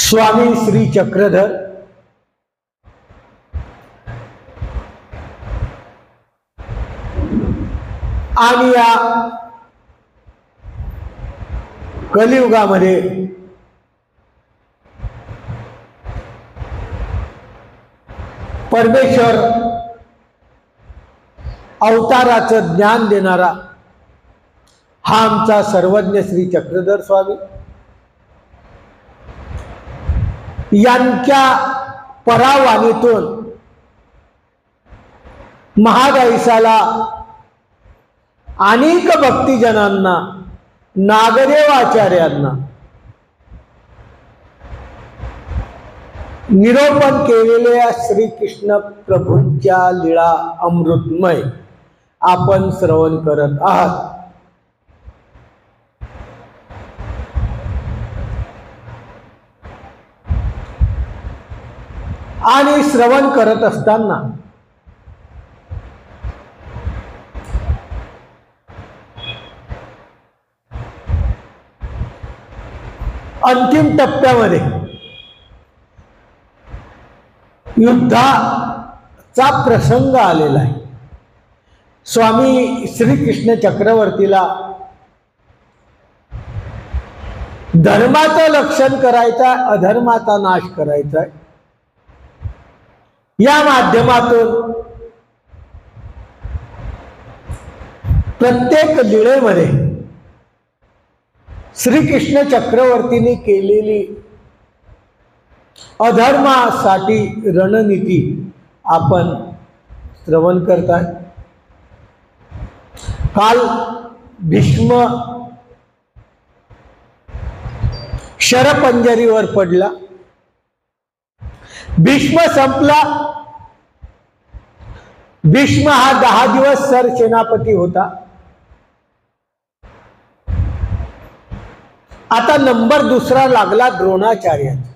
स्वामी श्री चक्रधर आणि या कलियुगामध्ये परमेश्वर अवताराचं ज्ञान देणारा हा आमचा सर्वज्ञ श्री चक्रधर स्वामी यांच्या परावाणीतून महागाईसाला अनेक भक्तिजनांना नागदेवाचार्यांना निरूपण केलेल्या श्रीकृष्ण प्रभूंच्या लीळा अमृतमय आपण श्रवण करत आहात। आणि श्रवण करत असताना अंतिम टप्प्यामध्ये युद्धाचा प्रसंग आलेला आहे। स्वामी श्रीकृष्ण चक्रवर्तीला धर्माचं रक्षण करायचं, अधर्माचा नाश करायचा आहे। या माध्यमातून प्रत्येक लीळेमध्ये श्रीकृष्ण चक्रवर्तीने केलेली अधर्मासाठी रणनीती आपण श्रवण करताय। काल भीष्म शरपंजरीवर पडला, भीष्म संपला। भीष्म हा 10 दिवस सरसेनापती होता। आता नंबर दुसरा लागला द्रोणाचार्याचा।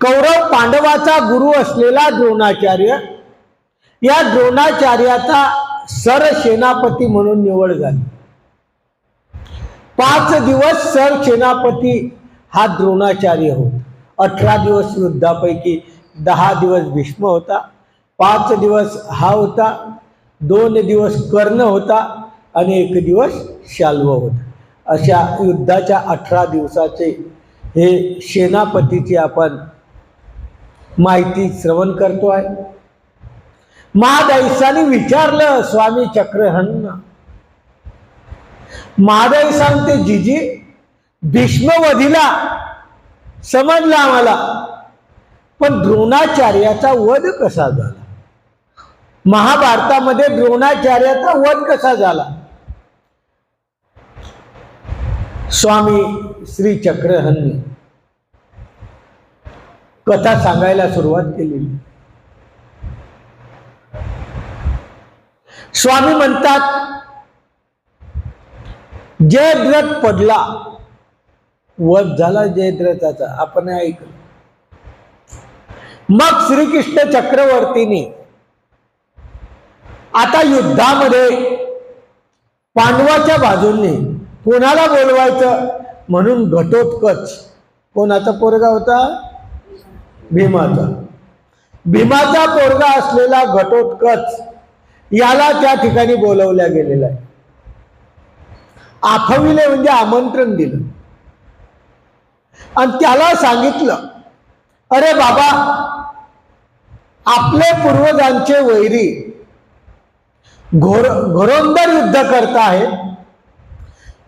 कौरव पांडवाचा गुरु असलेला द्रोणाचार्य, या द्रोणाचार्याचा सरसेनापती म्हणून निवड झाली। 5 दिवस सरसेनापती हा द्रोणाचार्य होता। 18 दिवस युद्धापैकी 10 दिवस भीष्म होता, 5 दिवस हा होता, 2 दिवस कर्ण होता आणि 1 दिवस शाल्व होता। अशा युद्धाच्या 18 दिवसाचे हे सेनापतीची आपण माहिती श्रवण करतोय। महादैसाने विचारलं स्वामी चक्रधरांना, महादैस सांगते जीजी भीष्मवधीला समजलं आम्हाला, पण द्रोणाचार्याचा वध कसा झाला? महाभारतामध्ये द्रोणाचार्याचा वध कसा झाला? स्वामी श्री चक्रधरांनी कथा सांगायला सुरुवात केली। स्वामी म्हणतात जयद्रथ पडला, वध झाला जयद्रथाचा, आपण ऐकलं। मग श्रीकृष्ण चक्रवर्तीने आता युद्धामध्ये पांडवाच्या बाजूने कोणाला बोलवायचं म्हणून घटोत्कच, कोणाचा पोरगा होता? भीमाचा। भीमाचा पोरगा असलेला घटोत्कच याला त्या ठिकाणी बोलवल्या गेलेला आहे। आठविले म्हणजे आमंत्रण दिलं आणि त्याला सांगितलं, अरे बाबा, आपले पूर्वजांचे वैरी घोरंदर युद्ध करत आहे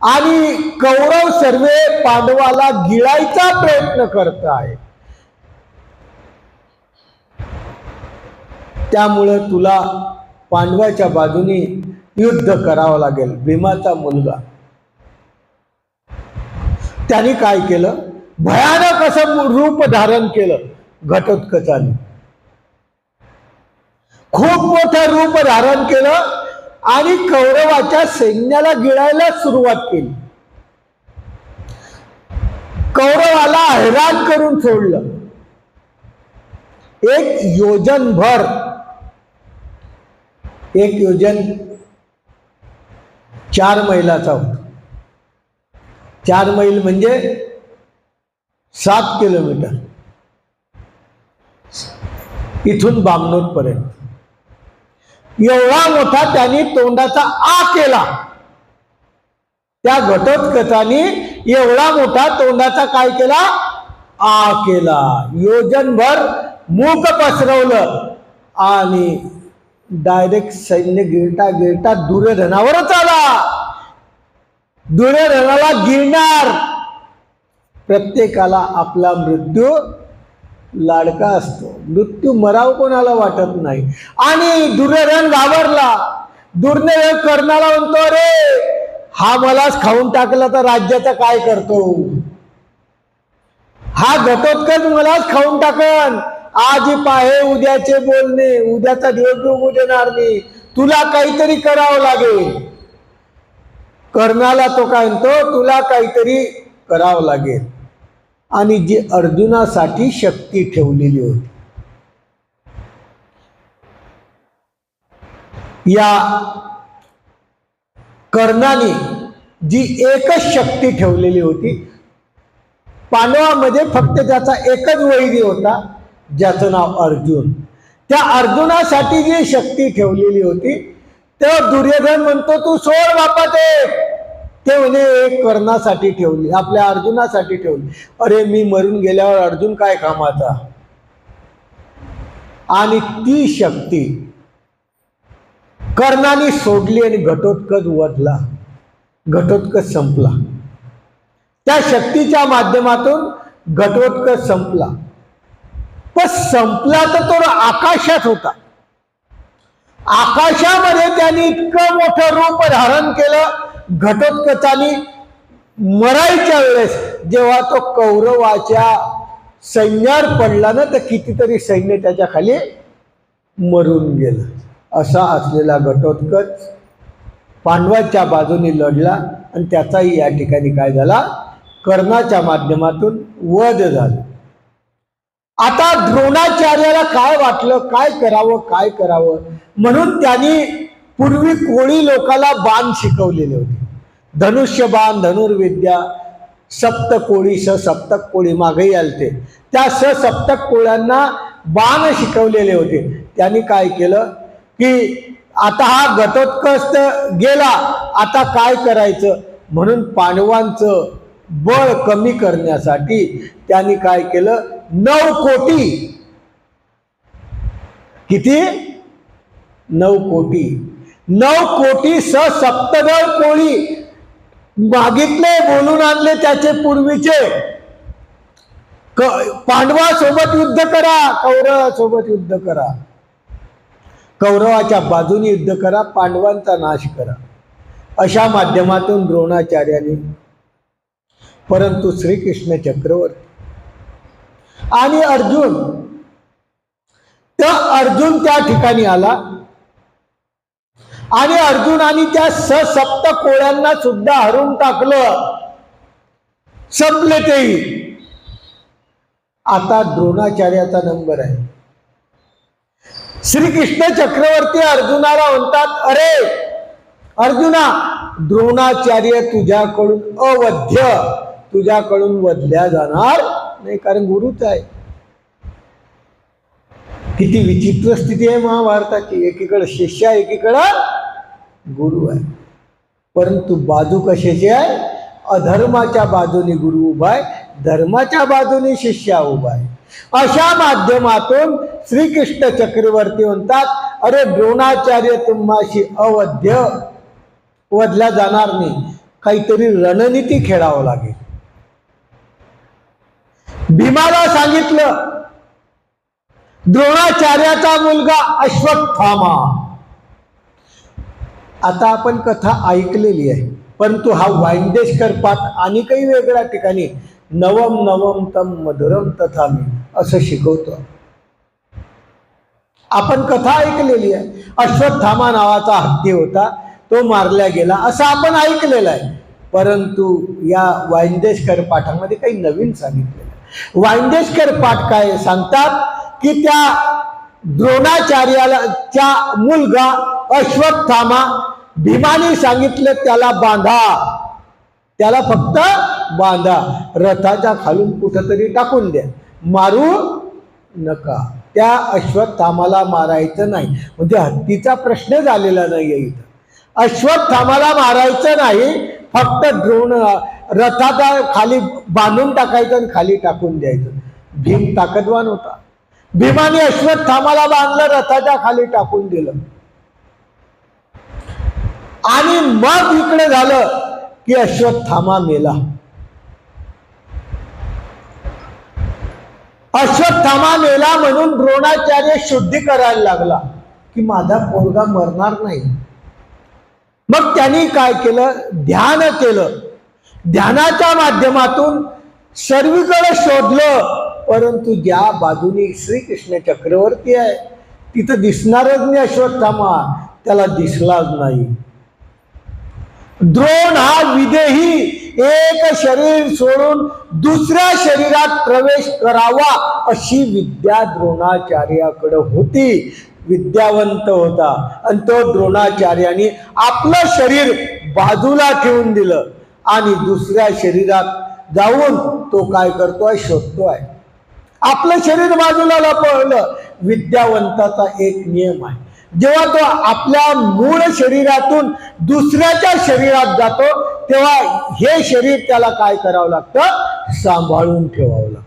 आणि कौरव सर्वे पांडवाला गिळायचा प्रयत्न करत आहे, त्यामुळे तुला पांडवाच्या बाजूने युद्ध करावं लागेल। भीमाचा मुलगा त्याने काय केलं? भयानक असं रूप धारण केलं घटोत्कचाने, खूप मोठं रूप धारण केलं आणि कौरवाच्या सैन्याला गिळायला सुरुवात केली। कौरवाला हैराण करून सोडलं। 1 योजनभर, 1 योजन 4 मैलाचा होता। 4 मैल म्हणजे 7 किलोमीटर इथून बामणोड पर्यंत. एवढा मोठा त्यांनी तोंडाचा आ केला. त्या घटोत्कचाने एवढा मोठा तोंडाचा काय केला? आ केला. योजनभर मूक पसरवलं आणि डायरेक्ट सैन्य गिरता गिरता दुर्योधनावरच आला. दुर्योधनाला गिरणार. प्रत्येकाला आपला मृत्यू लाडका असतो. मृत्यू मराव कोणाला वाटत नाही. आणि दुर्योधन घाबरला. दुर्योधन कर्णाला म्हणतो, रे हा मलाच खाऊन टाकला तर राज्याचा काय करतो? हा घटोत्कच मलाच खाऊन टाकन. आज पाहे उद्याचे बोलणे, उद्याचा दिवस बघू देणार नाही. तुला काहीतरी करावं लागेल. कर्णाला तो काय म्हणतो, तुला काहीतरी करावं लागेल. आणि जी अर्जुनासाठी शक्ती ठेवलेली होती, या कर्णाने जी एकच शक्ती ठेवलेली होती, पांडवांमध्ये फक्त त्याचा एकच वैरी होता ज्याचं नाव अर्जुन. त्या अर्जुनासाठी जी शक्ती ठेवलेली होती, तेव्हा दुर्योधन म्हणतो, तू सोड बापा ते म्हणे एक कर्णासाठी ठेवली, आपल्या अर्जुनासाठी ठेवली. अरे मी मरून गेल्यावर अर्जुन काय कामाचा? आणि ती शक्ती कर्णाने सोडली आणि घटोत्कच वधला. घटोत्कच संपला. त्या शक्तीच्या माध्यमातून घटोत्कच संपला. पण संपला तर तो आकाशात होता. आकाशामध्ये त्यांनी इतकं मोठं रूप धारण केलं. घटोत्कचाने मरायच्या वेळेस जेव्हा तो कौरवाच्या सैन्यावर पडला ना, तर कितीतरी सैन्य त्याच्या खाली मरून गेलं. असा असलेला घटोत्कच पांडवांच्या बाजूने लढला आणि त्याचाही या ठिकाणी काय झाला? कर्णाच्या माध्यमातून वध झाला. आता द्रोणाचार्याला काय वाटलं, काय करावं म्हणून त्यांनी पूर्वी कोळी लोकाला बाण शिकवलेले होते. धनुष्यबाण, धनुर्विद्या, सप्तकोळी, सप्तक कोळी मागेही आलते. त्या सप्तक कोळ्यांना बाण शिकवलेले होते. त्यांनी काय केलं की आता हा घटोत्कच गेला, आता काय करायचं म्हणून पांडवांचं बळ कमी करण्यासाठी त्यांनी काय केलं, 9 कोटी, किती? 9 कोटी, 9 कोटी सप्तदळ कोळी मागितले, बोलून आणले त्याचे पूर्वीचे. पांडवासोबत युद्ध करा, कौरवासोबत युद्ध करा, कौरवाच्या बाजूने युद्ध करा, पांडवांचा नाश करा, अशा माध्यमातून द्रोणाचार्यांनी. परंतु श्रीकृष्ण चक्रवर्ती आणि अर्जुन त्या ठिकाणी आला आणि अर्जुनाने त्या सप्त कोळ्यांना सुद्धा हरून टाकलं. संपले तेही. आता द्रोणाचार्याचा नंबर आहे. श्रीकृष्ण चक्रवर्ती अर्जुनाला म्हणतात, अरे अर्जुना, द्रोणाचार्य तुझ्याकडून अवध्य, तुझ्याकडून वधल्या जाणार नाही, कारण गुरुच आहे. किती विचित्र स्थिती आहे महाभारताची. एकीकडे शिष्य आहे, एकीकडे गुरु आहे. परंतु बाजू कशाची आहे? अधर्माच्या बाजूने गुरु उभा आहे, धर्माच्या बाजूने शिष्य उभा आहे. अशा माध्यमातून श्रीकृष्ण चक्रवर्ती म्हणतात, अरे द्रोणाचार्य तुम्हाशी अवध्य, वधला जाणार नाही, काहीतरी रणनीती खेळावं लागेल. भीमाला सांगितलं, द्रोणाचार्याचा मुलगा अश्वत्थामा. आता आपण कथा ऐकलेली आहे, परंतु हा वाइंदेशकर पाठ आणि काही वेगळ्या ठिकाणी नवम नवम तम मधुरम तथामी असं शिकवतो. आपण कथा ऐकलेली आहे. अश्वत्थामा नावाचा हत्ती होता, तो मारला गेला असं आपण ऐकलेलं आहे. परंतु या वाइंदेशकर पाठामध्ये काही नवीन सांगितलेलं आहे. वाइंदेशकर पाठ काय सांगतात की त्या द्रोणाचार्याचा मुलगा अश्वत्थामा, भीमाने सांगितलं त्याला बांधा, त्याला फक्त बांधा, रथाच्या खालून कुठंतरी टाकून द्या, मारू नका. त्या अश्वत्थामाला मारायचं नाही. म्हणजे हत्तीचा प्रश्न झालेला नाहीये इथं. अश्वत्थामाला मारायचं नाही, फक्त द्रोण रथाचा खाली बांधून टाकायचं आणि खाली टाकून द्यायचं. भीम ताकदवान होता. भीमाने अश्वत्थामाला बांधलं, रथाच्या खाली टाकून दिलं. आणि मग इकडे झालं की अश्वत्थामा मेला. अश्वत्थामा मेला म्हणून द्रोणाचार्य शुद्धी करायला लागला की माझा पोरगा मरणार नाही. मग त्यांनी काय केलं, ध्यान केलं. ध्यानाच्या माध्यमातून सर्वीकडे शोधलं, परंतु ज्या बाजूनी श्रीकृष्ण चक्रवर्ती आहे तिथं दिसणारच नाही अश्वत्थामा, त्याला दिसलाच नाही. द्रोण हा विदेही एक शरीर सोडून दुसऱ्या शरीरात प्रवेश करावा अशी विद्या द्रोणाचार्याकडे होती. विद्यावंत होता आणि तो द्रोणाचार्याने आपलं शरीर बाजूला ठेवून दिलं आणि दुसऱ्या शरीरात जाऊन तो काय करतोय, शोधतोय. आपलं शरीर बाजूला लपवलं. विद्यावंताचा एक नियम आहे, जेव्हा तो आपल्या मूळ शरीरातून दुसऱ्याच्या शरीरात जातो तेव्हा हे शरीर त्याला काय करावं लागतं, सांभाळून ठेवावं लागतं.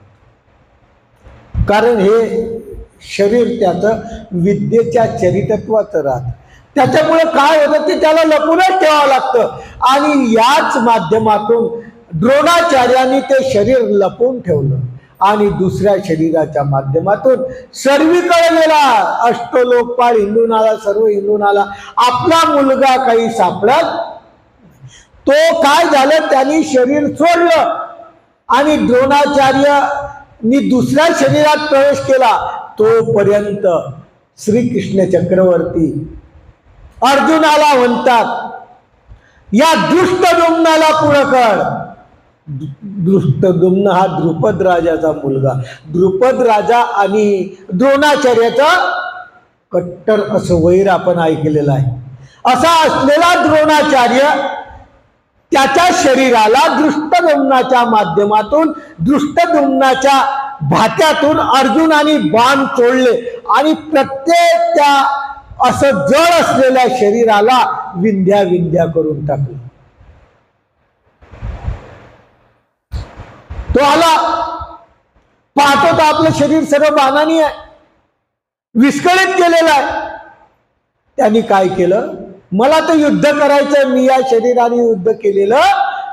कारण हे शरीर त्याचं विद्येच्या चरितत्वाचं राहतं. त्याच्यामुळे काय होतं ते त्याला लपूनच ठेवावं लागतं. आणि याच माध्यमातून द्रोणाचार्यांनी ते शरीर लपवून ठेवलं आणि दुसऱ्या शरीराच्या माध्यमातून सर्वीकडे गेला. अष्टलोकपाल हिंदून आला, सर्व हिंदून आला. आपला मुलगा काही सापडत तो काय झालं, त्यांनी शरीर सोडलं आणि द्रोणाचार्यांनी दुसऱ्या शरीरात प्रवेश केला. तोपर्यंत श्रीकृष्ण चक्रवर्ती अर्जुनाला म्हणतात, या दुष्टदुम्नाला पुढं कर. दुष्टदुम्न हा द्रुपद राजाचा मुलगा. द्रुपद राजा आणि द्रोणाचार्याचा कट्टर असं वैर आपण ऐकलेलं आहे. असा असलेला द्रोणाचार्य त्याच्या शरीराला दृष्टदुम्नाच्या माध्यमातून, दृष्टदुम्नाच्या भात्यातून अर्जुनाने बाण चोळले आणि प्रत्येक त्या असं जड असलेल्या शरीराला विंध्या विंध्या करून टाकलं. तो आला, पाहतो तर आपलं शरीर सर्व बाणानी आहे, विस्कळीत केलेलं आहे. त्यांनी काय केलं, मला तर युद्ध करायचं, मी या शरीराने युद्ध केलेलं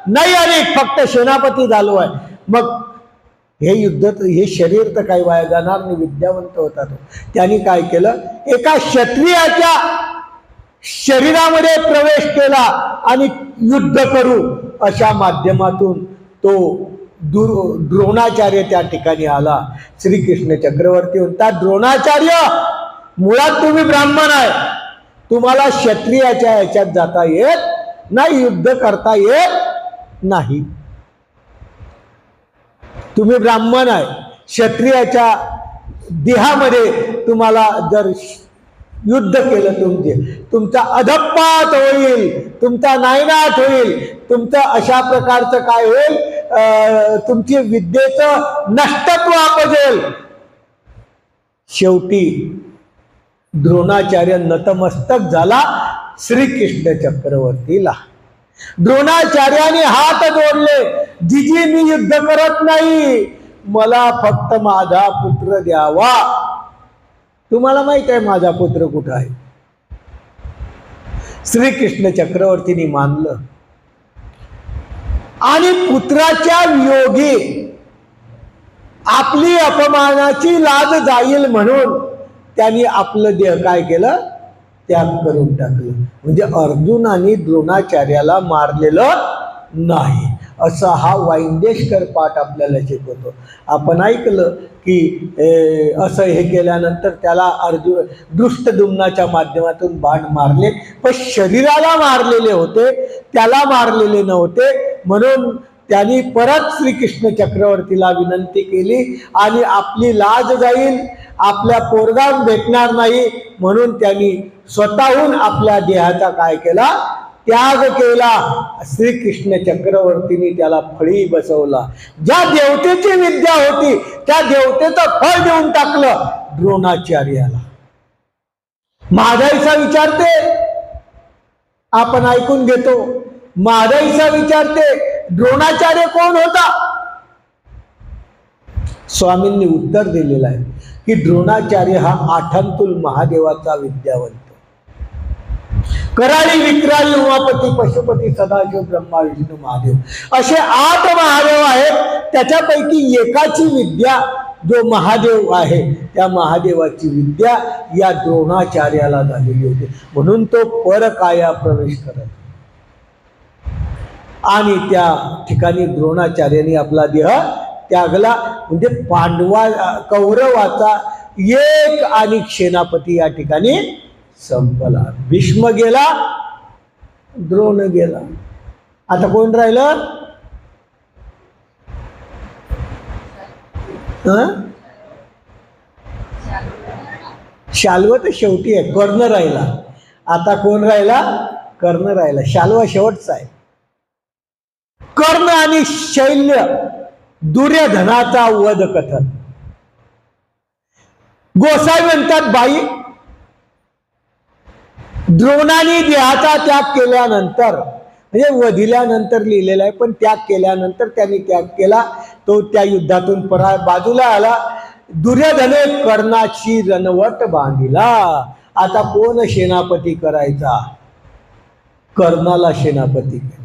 नाही आणि फक्त सेनापती झालो आहे. मग हे युद्ध, हे शरीर तर काही वाया जाणार नाही. विद्यावंत होता तो. त्यांनी काय केलं, एका क्षत्रियाच्या शरीरामध्ये प्रवेश केला आणि युद्ध करू अशा माध्यमातून तो द्रोणाचार्य त्या ठिकाणी आला. श्रीकृष्ण चक्रवर्ती म्हणतात, द्रोणाचार्य मुळात तुम्ही ब्राह्मण आहे, तुम्हाला क्षत्रियाच्या याच्यात जाता येत नाही, युद्ध करता येत नाही. तुम्ही ब्राह्मण आहे, क्षत्रियाच्या देहामध्ये तुम्हाला जर युद्ध केलं तुमचा अधपात होईल, तुमचा नायनाट होईल, तुमचं अशा प्रकारचं काय होईल, तुमची विद्येचं नष्टत्व आपजेल. शेवटी द्रोणाचार्य नतमस्तक झाला श्रीकृष्ण चक्रवर्तीला. द्रोणाचार्याने हात जोडले, जिजी मी युद्ध करत नाही, मला फक्त माझा पुत्र द्यावा. तुम्हाला माहित आहे माझा पुत्र कुठं आहे. श्रीकृष्ण चक्रवर्तीने मानलं आणि पुत्राच्या वियोगी आपली अपमानाची लाज जाईल म्हणून त्यांनी आपलं देह काय केलं, त्याग करून टाकलं. म्हणजे अर्जुनाने द्रोणाचार्याला मारलेलं नाही, असा हा वाइंदेशकर पाठ आपल्याला शिकवतो. आपण ऐकलं की असं हे केल्यानंतर त्याला अर्जुन दृष्टदुम्नाच्या माध्यमातून बाण मारले, पण शरीराला मारलेले होते, त्याला मारलेले नव्हते. म्हणून त्यांनी परत श्रीकृष्ण चक्रवर्तीला विनंती केली आणि आपली लाज जाईल, आपल्या पोरगा भेटणार नाही म्हणून त्यांनी स्वतःहून आपल्या देहाचा काय केला, त्याग केला. श्रीकृष्ण चक्रवर्तीने त्याला फळी बसवला. ज्या देवतेची विद्या होती त्या देवतेचं फळ देऊन टाकलं द्रोणाचार्याला. महादाईचा विचारते, आपण ऐकून घेतो. महादाईचा विचारते, द्रोणाचार्य कोण होता? स्वामींनी उत्तर दिलेलं आहे की द्रोणाचार्य हा आठंतुल महादेवाचा विद्यावंत. कराळी विक्राळी उमापती पशुपती सदाशिव ब्रह्मा विष्णू महादेव असे 8 महादेव आहेत. त्याच्यापैकी एकाची विद्या जो महादेव आहे त्या महादेवाची विद्या या द्रोणाचार्याला झालेली होती. म्हणून तो परकाया प्रवेश करत आणि त्या ठिकाणी द्रोणाचार्याने आपला देह त्यागला. म्हणजे कौरवाचा एक आणि सेनापती या ठिकाणी संपला. भीष्म गेला, द्रोण गेला. आता कोण राहिलं? शाल्व तर शेवटी आहे, कर्ण राहिला. आता कोण राहिला? कर्ण राहिला. शाल्व शेवटचा आहे. कर्ण आणि शैल्य दुर्योधनाचा वध कथन. गोसाई म्हणतात, बाई द्रोणाने देहाचा त्याग केल्यानंतर, म्हणजे वधिल्यानंतर लिहिलेला आहे, पण त्याग केल्यानंतर त्यांनी त्याग केला. तो त्या युद्धातून बाजूला आला. दुर्योधने कर्णाची रणवट बांधिला. आता कोण सेनापती करायचा? कर्णाला सेनापती केला.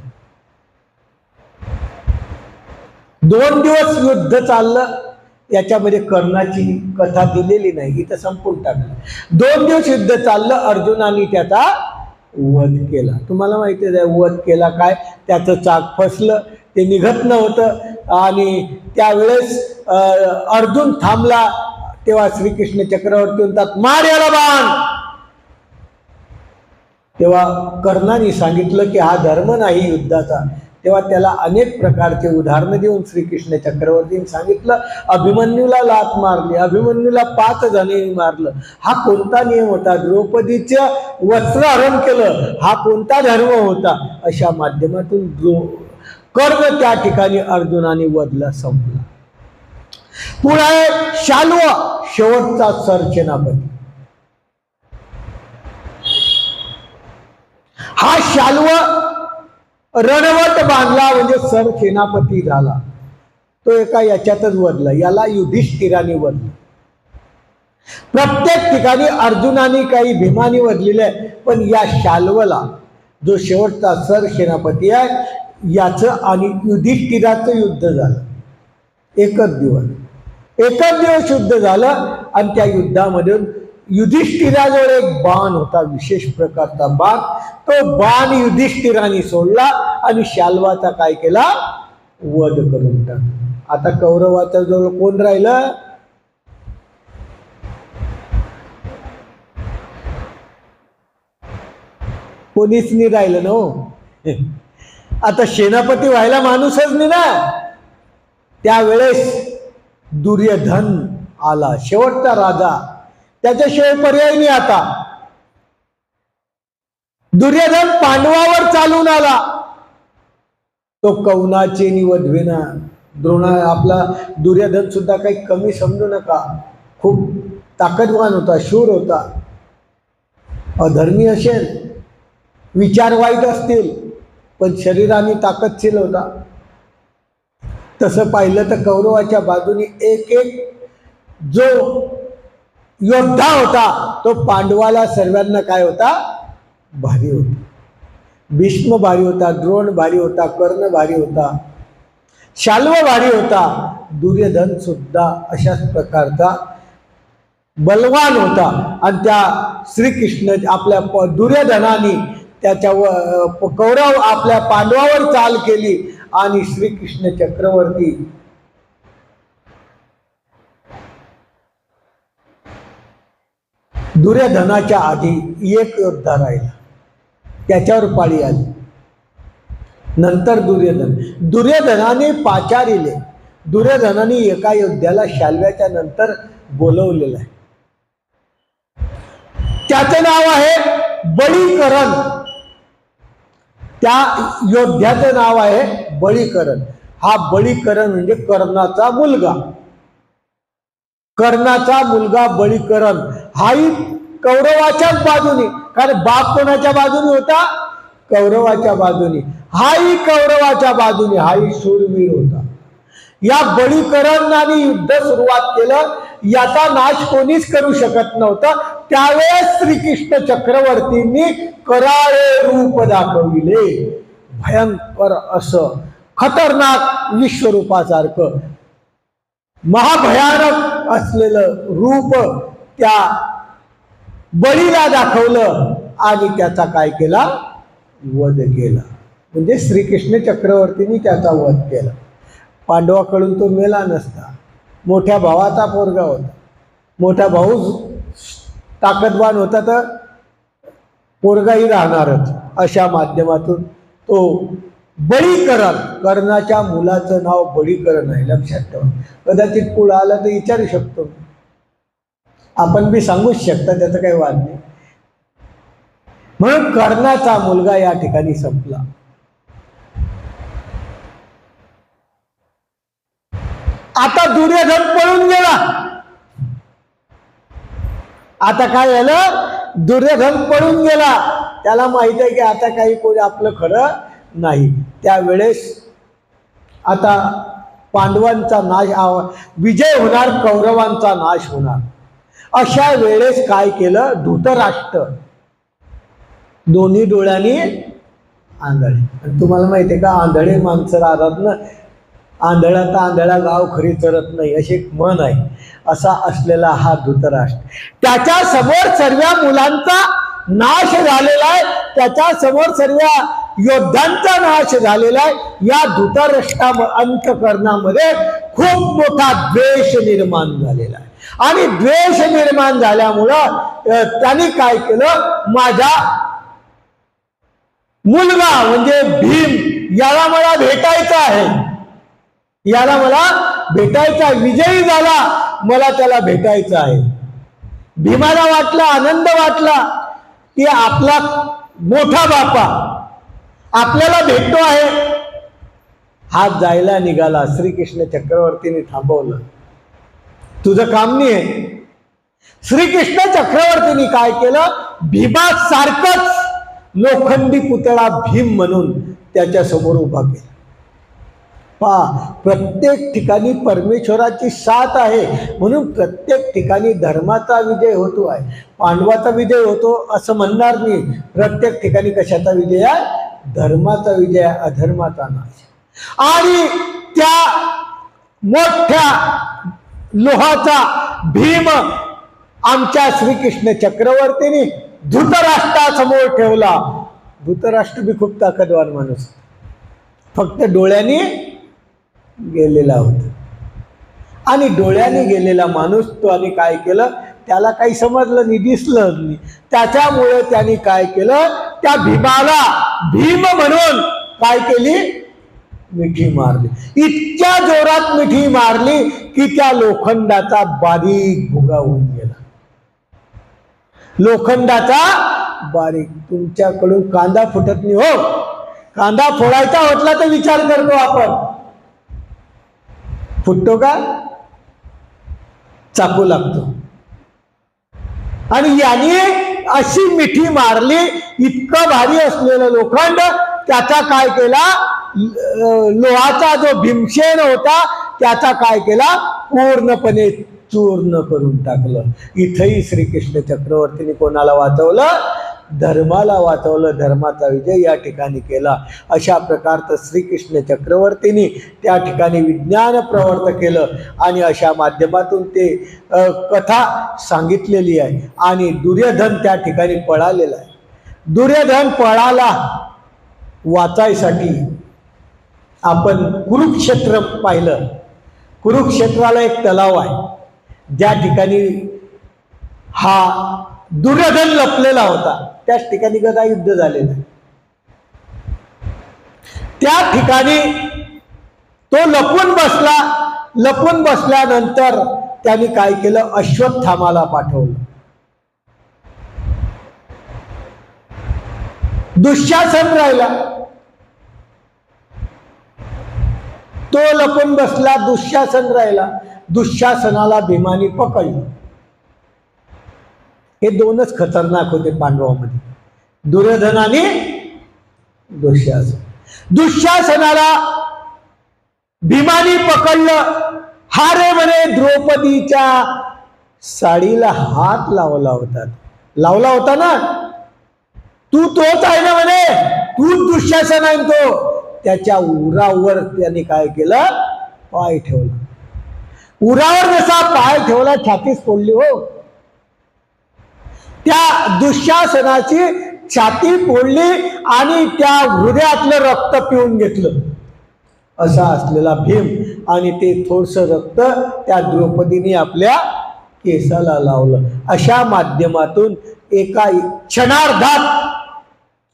2 दिवस युद्ध चाललं. याच्यामध्ये कर्णाची कथा दिलेली नाही, इथं संपून टाकलं. 2 दिवस युद्ध चाललं. अर्जुनाने त्याचा वध केला. तुम्हाला माहिती आहे वध केला काय? त्याचं चाक फसलं, ते निघत नव्हतं आणि त्यावेळेस अर्जुन थांबला. तेव्हा श्रीकृष्ण चक्रवर्ती म्हणतात, मार याला बाण. तेव्हा कर्णाने सांगितलं की हा धर्म नाही युद्धाचा. तेव्हा त्याला अनेक प्रकारचे उदाहरणं देऊन श्रीकृष्ण चक्रवर्तीने सांगितलं, अभिमन्यूला लात मारली, अभिमन्यूला 5 जणांनी मारलं, हा कोणता नियम होता? द्रौपदीचं वस्त्रहरण केलं, हा कोणता धर्म होता? अशा माध्यमातून कर्ण त्या ठिकाणी अर्जुनाने वधला, संपला. पुढे शाल्व, शेवटचा सरसेनापती. हा शाल्व रणवट बांधला म्हणजे सरसेनापती झाला. तो एका याच्यातच वधला. याला युधिष्ठिराने वधलं. प्रत्येक ठिकाणी अर्जुनाने काही भीमाने वधलेले आहे, पण या शाल्वला जो शेवटचा सरसेनापती आहे याचं आणि युधिष्ठिराचं युद्ध झालं. एकच दिवस युद्ध झालं आणि त्या युद्धामध्ये युधिष्ठिराजवळ एक बाण होता, विशेष प्रकारचा बाण. तो बाण युधिष्ठिराने सोडला आणि शाल्वाचा काय केला? वध करून टाकला. आता कौरवाचा जवळ कोण राहिलं? कोणीच नाही राहिलं ना हो. आता सेनापती व्हायला माणूसच नाही ना. त्यावेळेस दुर्योधन आला, शेवटचा राजा. त्याच्याशिवाय पर्याय नाही. आता दुर्योधन पांडवावर चालून आला. तो कौनाचे निवधवेना. आपला दुर्योधन सुद्धा काही कमी समजू नका. खूप ताकदवान होता, शूर होता. अधर्मी असेल, विचार वाईट असतील, पण शरीराने ताकदशील होता. तसं पाहिलं तर कौरवाच्या बाजूने एक जो योद्धा होता तो पांडवाला सर्वांना काय होता? भारी होता. भीष्म भारी होता, द्रोण भारी होता, कर्ण भारी होता, शाल्व भारी होता. दुर्योधन सुद्धा अशाच प्रकारचा बलवान होता. आणि त्या श्रीकृष्ण आपल्या दुर्योधनाने त्याच्यावर कौरव आपल्या पांडवावर चाल केली आणि श्रीकृष्ण चक्रवर्ती दुर्योधनाच्या आधी एक योद्धा राहिला, त्याच्यावर पाळी आली. नंतर दुर्योधनाने पाचारिले. दुर्योधनाने एका योद्ध्याला शाल्व्याच्या नंतर बोलवलेलं आहे. त्याचं नाव आहे बळीकरण. त्या योद्ध्याचं नाव आहे बळीकरण. हा बळीकरण म्हणजे कर्णाचा मुलगा. कर्णाचा मुलगा बळीकरण हाही कौरवाच्याच बाजूने, कारण बाप कोणाच्या बाजूने होता? कौरवाच्या बाजूने. हाही कौरवाच्या बाजूने, हाही शूरवीर होता. या बळीकरणाने युद्ध सुरुवात केलं. याचा नाश कोणीच करू शकत नव्हता. त्यावेळेस श्रीकृष्ण चक्रवर्तींनी कराळे रूप दाखविले. भयंकर असं खतरनाक विश्वरूपासारखं महाभयानक असलेलं रूप त्या बळीला दाखवलं आणि त्याचा काय केला? वध केला. म्हणजे श्रीकृष्ण चक्रवर्तींनी त्याचा वध केला. पांडवाकडून तो मेला नसता. मोठ्या भावाचा पोरगा होता. मोठा भाऊ ताकदवान होता तर पोरगाही राहणारच. अशा माध्यमातून तो बळीकरण, कर्णाच्या मुलाचं नाव बळीकरण आहे, लक्षात ठेवा. कदाचित पुढं आला तर विचारू शकतो, आपण बी सांगूच शकता, त्याचा काही वाद नाही. म्हणून कर्णाचा मुलगा या ठिकाणी संपला. आता दुर्योधन पळून गेला. आता काय झालं? दुर्योधन पळून गेला. त्याला माहित आहे की आता काही कोणी आपलं खरं नाही. त्यावेळेस आता पांडवांचा नाश, विजय होणार, कौरवांचा नाश होणार. अशा वेळेस काय केलं? धृतराष्ट्र दोन्ही डोळ्यांनी आंधळे. तुम्हाला माहिती आहे का, आंधळे माणसं राहतात ना, आंधळा तर आंधळा गाव खरी चरत नाही, अशी एक म्हण आहे. असा असलेला हा धृतराष्ट्र, त्याच्या समोर सर्व मुलांचा नाश झालेला आहे, त्याच्या समोर सर्व योद्ध्यांचा नाश झालेला आहे. या धृतराष्ट्रा अंतःकरणामध्ये खूप मोठा द्वेष निर्माण झालेला आहे. आणि द्वेष निर्माण झाल्यामुळं त्यांनी काय केलं? माझा मुलगा म्हणजे भीम, याला मला भेटायचा आहे, याला मला भेटायचा, विजयी झाला, मला त्याला भेटायचं आहे. भीमाला वाटला, आनंद वाटला की आपला मोठा बापा आपल्याला भेटतो आहे. हात जायला निघाला. श्रीकृष्ण चक्रवर्तीने थांबवलं, तुझं काम नाही आहे. श्रीकृष्ण चक्रवर्तीने काय केलं? भीमा सारखंच लोखंडी पुतळा भीम म्हणून त्याच्या समोर उभा केला. प्रत्येक ठिकाणी परमेश्वराची साथ आहे, म्हणून प्रत्येक ठिकाणी धर्माचा विजय होतो आहे. पांडवाचा विजय होतो असं म्हणणार मी. प्रत्येक ठिकाणी कशाचा विजय आहे? धर्माचा विजय, अधर्माचा नाश. आणि त्या मोठ्या लोहाचा भीम आमच्या श्रीकृष्ण चक्रवर्तीने धृतराष्ट्रासमोर ठेवला. धृतराष्ट्र बी खूप ताकदवान माणूस, फक्त डोळ्यांनी गेलेला होता. आणि डोळ्याने गेलेला माणूस तो, आणि काय केलं? त्याला काही समजलं नाही, दिसलं नाही. त्याच्यामुळे त्यांनी काय केलं? त्या भीमाला भीम म्हणून काय केली? मिठी मारली. इतक्या जोरात मिठी मारली की त्या लोखंडाचा बारीक भुगा होऊन गेला. लोखंडाचा बारीक. तुमच्याकडून कांदा फुटत नाही हो. कांदा फोडायचा म्हटला तर विचार करतो आपण, फुटतो का? चाकू लागतो. आणि याने अशी मिठी मारली, इतकं भारी असलेलं लोखंड त्याचा काय केला? लोहाचा जो भीमसेन होता त्याचा काय केला? पूर्णपणे चूर्ण करून टाकलं. इथंही श्रीकृष्ण चक्रवर्तीने कोणाला वाचवलं? धर्माला वाचवलं. धर्माचा विजय या ठिकाणी केला. अशा प्रकारचं श्रीकृष्ण चक्रवर्तींनी त्या ठिकाणी विज्ञान प्रवर्त केलं आणि अशा माध्यमातून ते कथा सांगितलेली आहे. आणि दुर्योधन त्या ठिकाणी पळालेला आहे. दुर्योधन पळाला वाचायसाठी आपण कुरुक्षेत्र पाहिलं. कुरुक्षेत्राला एक तलाव आहे ज्या ठिकाणी हा दुर्योधन लपलेला होता. त्याच ठिकाणी गदा युद्ध झालेलं आहे. त्या ठिकाणी तो लपून बसला. लपून बसल्यानंतर त्यांनी काय केलं? अश्वत्थामाला पाठवलं. दुःशासन राहिला. तो लपून बसला, दुःशासन राहिला. दुःशासनाला भीमाने पकडलं. हे दोनच खतरनाक होते पांडवांमध्ये, दुर्योधन आणि दुःशासन. दुःशासनाला भीमाने पकडलं. हा रे म्हणे द्रौपदीच्या साडीला हात लावला होता ना, तू तोच आहे ना म्हणे, तू दुःशासन आहे तो. त्याच्या उरावर त्याने काय केलं, पाय ठेवला. उरावर जसा पाय ठेवला, छातीच फोडली हो. त्या दुःशासनाची छाती फोडली आणि त्या हृदयातलं रक्त पिऊन घेतलं. असा असलेला भीम, आणि ते थोडस रक्त त्या द्रौपदीने आपल्या केसाला लावलं. अशा माध्यमातून एका क्षणार्धात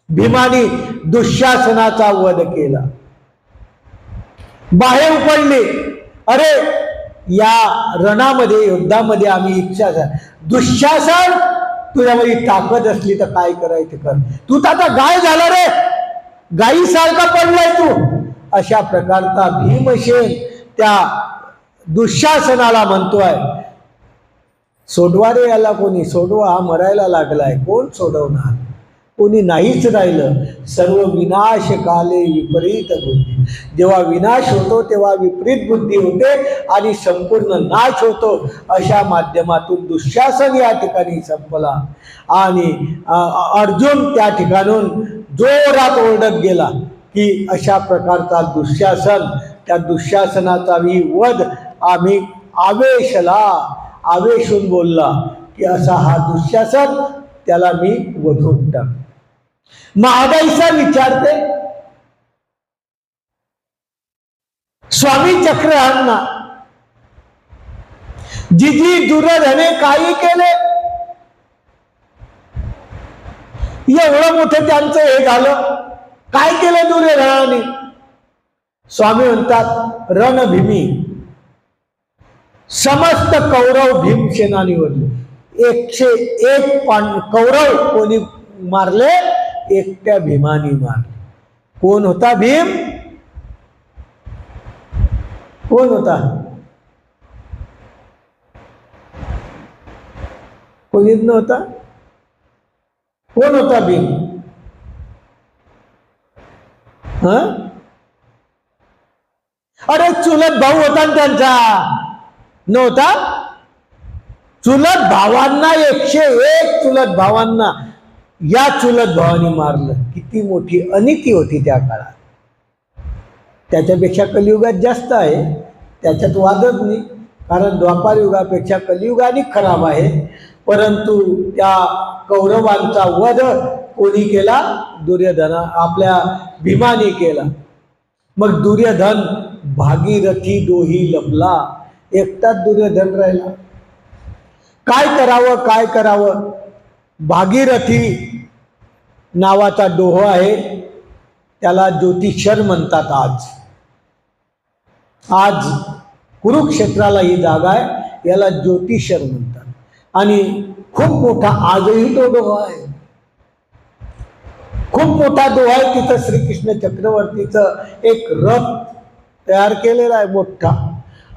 भीमाने दुःशासनाचा वध केला. बाहेर पडले. अरे या रणामध्ये, युद्धामध्ये आम्ही इच्छा, दुःशासन तुझ्यामध्ये ताकद असली तर काय करायचं कर, तू तर आता गाय झाला रे, गायीसारखा पडलाय तू. अशा प्रकारचा भीमसेन त्या दुःशासनाला म्हणतोय, सोडवा रे याला, कोणी सोडवा, हा मरायला लागलाय, कोण सोडवणार, कोणी नाहीच राहिलं. सर्व विनाश काले विपरीत बुद्धी. जेव्हा विनाश होतो तेव्हा विपरीत बुद्धी होते आणि संपूर्ण नाश होतो. अशा माध्यमातून दुःशासन या ठिकाणी संपला आणि अर्जुन त्या ठिकाणून जोरात ओरडत गेला की अशा प्रकारचा दुःशासन, त्या दुःशासनाचा वध आम्ही आवेशून बोलला की असा हा दुःशासन, त्याला मी वधून टाक. महागाईचा विचारते स्वामी चक्रहांना, जी दुर्योधने काही केले, एवढं मोठं त्यांचं हे झालं, काय केलं दुर्योधनाने? स्वामी म्हणतात रणभूमी समस्त कौरव भीमसेनानीवरले 101 कौरव कोणी मारले, एकट्या भीमानी मारले. कोण होता भीम? कोण होता? कोणीच नव्हता. कोण होता भीम? अरे चुलत भाऊ होता ना त्यांचा, नव्हता? चुलत भावांना 101 चुलत भावांना या चुलत भावांनी मारलं. किती मोठी अनिती होती त्या काळात. त्याच्यापेक्षा कलियुगात जास्त आहे, त्याच्यात वादच नाही, कारण द्वापार युगापेक्षा कलियुगाने खराब आहे. परंतु त्या कौरवांचा वध कोणी केला? दुर्योधना, आपल्या भीमाने केला. मग दुर्योधन भागीरथी दोही लपला, एकटाच दुर्योधन राहिला. काय करावं? भागीरथी नावाचा डोह आहे, त्याला ज्योतिषर म्हणतात. आज कुरुक्षेत्राला ही जागा आहे, याला ज्योतिषर म्हणतात. आणि खूप मोठा आजही तो डोह आहे, खूप मोठा डोह आहे. तिथं श्रीकृष्ण चक्रवर्तीचं एक रथ तयार केलेला आहे मोठा.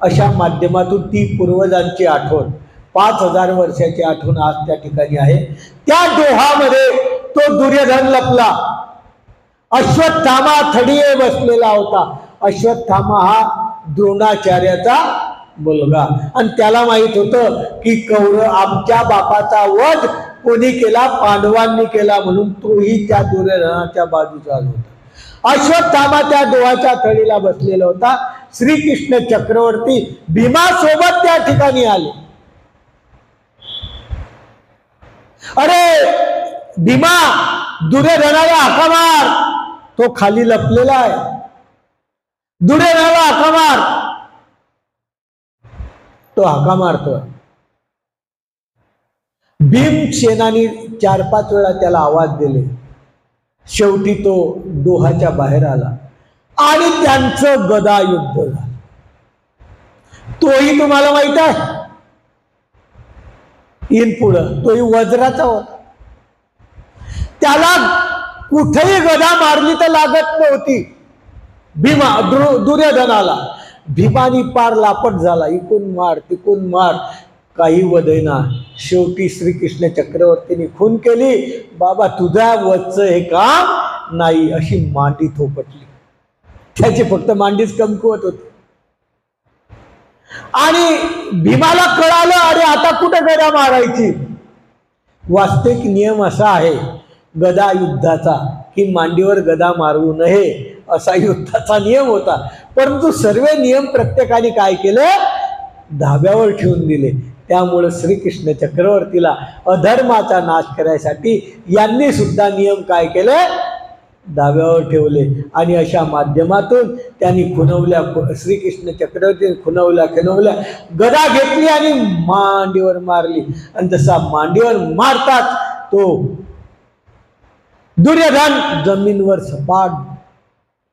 अशा माध्यमातून ती पूर्वजांची आठवण, 5000 वर्षाची आठवण आज त्या ठिकाणी आहे. त्या डोहामध्ये तो दुर्योधन लपला. अश्वत्थामा थडिये बसलेला होता. अश्वत्थामा हा द्रोणाचार्याचा मुलगा, आणि त्याला माहित होतं की आमच्या बापाचा वध कोणी केला? पांडवांनी केला, म्हणून तोही त्या दुर्योधनाच्या बाजूचा होता. अश्वत्थामा त्या डोहाच्या थडीला बसलेला होता. श्रीकृष्ण चक्रवर्ती भीमासोबत त्या ठिकाणी आले. अरे भीमा, दुर्योधनाला हाका मार, तो खाली लपलेला आहे, दुर्योधनाला हाका मार. तो हाका मारतो. भीमसेनानी 4-5 वेळा त्याला आवाज दिले. शेवटी तो डोहाच्या बाहेर आला आणि त्यांचं गदा युद्ध झालं. तोही तुम्हाला माहित आहे, येईल पुढं, तोही वज्राचा होता. त्याला कुठेही गदा मारली तर लागत नव्हती. दुर्योधनाला. भीमानी पार लापट झाला, इकून मार तिकून मार, काही वदेना. शेवटी श्रीकृष्ण चक्रवर्तीने खून केली. बाबा तुझ्या वचचं हे काम नाही, अशी मांडी थोपटली. त्याची फक्त मांडीच कमकुवत होती. आणि भीमाला कळालं, अरे आता कुठं गदा मारायची. वास्तविक नियम असा आहे गदा युद्धाचा की मांडीवर गदा मारू नये, असा युद्धाचा नियम होता. परंतु सर्व नियम प्रत्येकाने काय केले, धाब्यावर ठेवून दिले. त्यामुळे श्रीकृष्ण चक्रवर्तीला अधर्माचा नाश करायसाठी यांनी सुद्धा नियम काय केले, धाब्यावर ठेवले. आणि अशा माध्यमातून त्यांनी खुणवल्या, श्रीकृष्ण चक्रवर्तीने खुणवल्या गदा घेतली आणि मांडीवर मारली. आणि तसा मांडीवर मारतात तो दुर्योधन जमीनवर सपाट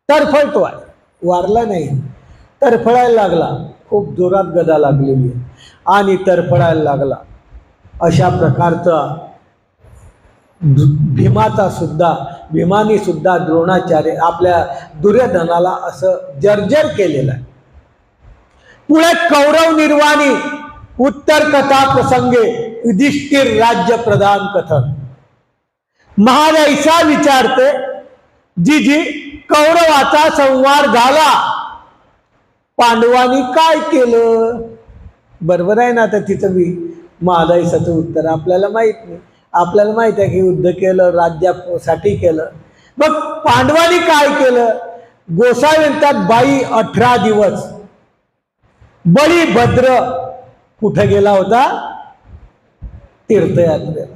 तरफळतो आहे. वारला नाही, तरफळायला लागला. खूप जोरात गदा लागलेली आहे आणि तरफळायला लागला. अशा प्रकारचा भीमाने सुद्धा द्रोणाचार्य आपल्या दुर्योधनाला असं जर्जर केलेलं आहे. पुढे कौरव निर्वाणी उत्तर कथा प्रसंगे युधिष्ठिर राज्य प्रदान कथन. महान ऐसा विचारते जी कौरवाचा संवार झाला, पांडवांनी काय केलं. बरोबर आहे ना. आता तिथं मी महादाईसाचं उत्तर आपल्याला माहित नाही. आपल्याला माहित आहे की युद्ध केलं, राज्यासाठी केलं. मग पांडवांनी काय केलं. गोसावी म्हणतात बाई 18 दिवस बळीभद्र कुठे गेला होता, तीर्थयात्रेला.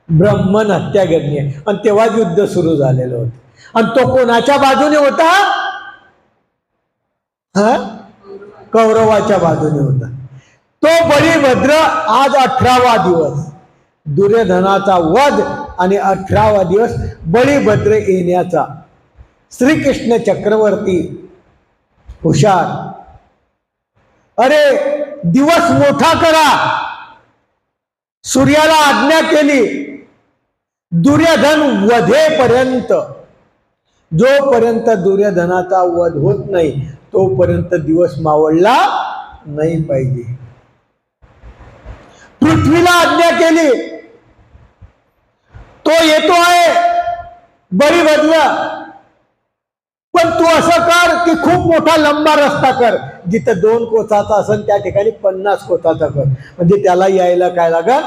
ब्राह्मण हत्याग्नी आहे. आणि तेव्हा युद्ध सुरू झालेलं होतं. आणि तो कोणाच्या बाजूने होता, कौरवाच्या बाजूने होता. तो बळीभद्र आज 18वा दिवस दुर्योधनाचा वध आणि 18वा दिवस बळीभद्र येण्याचा. श्रीकृष्ण चक्रवर्ती हुशार, अरे दिवस मोठा करा, सूर्याला आज्ञा केली. दुर्योधन वधेपर्यंत, जोपर्यंत दुर्योधनाचा वध होत नाही तोपर्यंत दिवस मावळला नाही पाहिजे. पृथ्वीला आज्ञा केली, तो येतो आहे बळीभद्र, पण तू असं कर की खूप मोठा लंबा रस्ता कर. जिथं 2 कोसाचा असेल त्या ठिकाणी 50 कोसाचा कर, म्हणजे त्याला यायला काय लागल.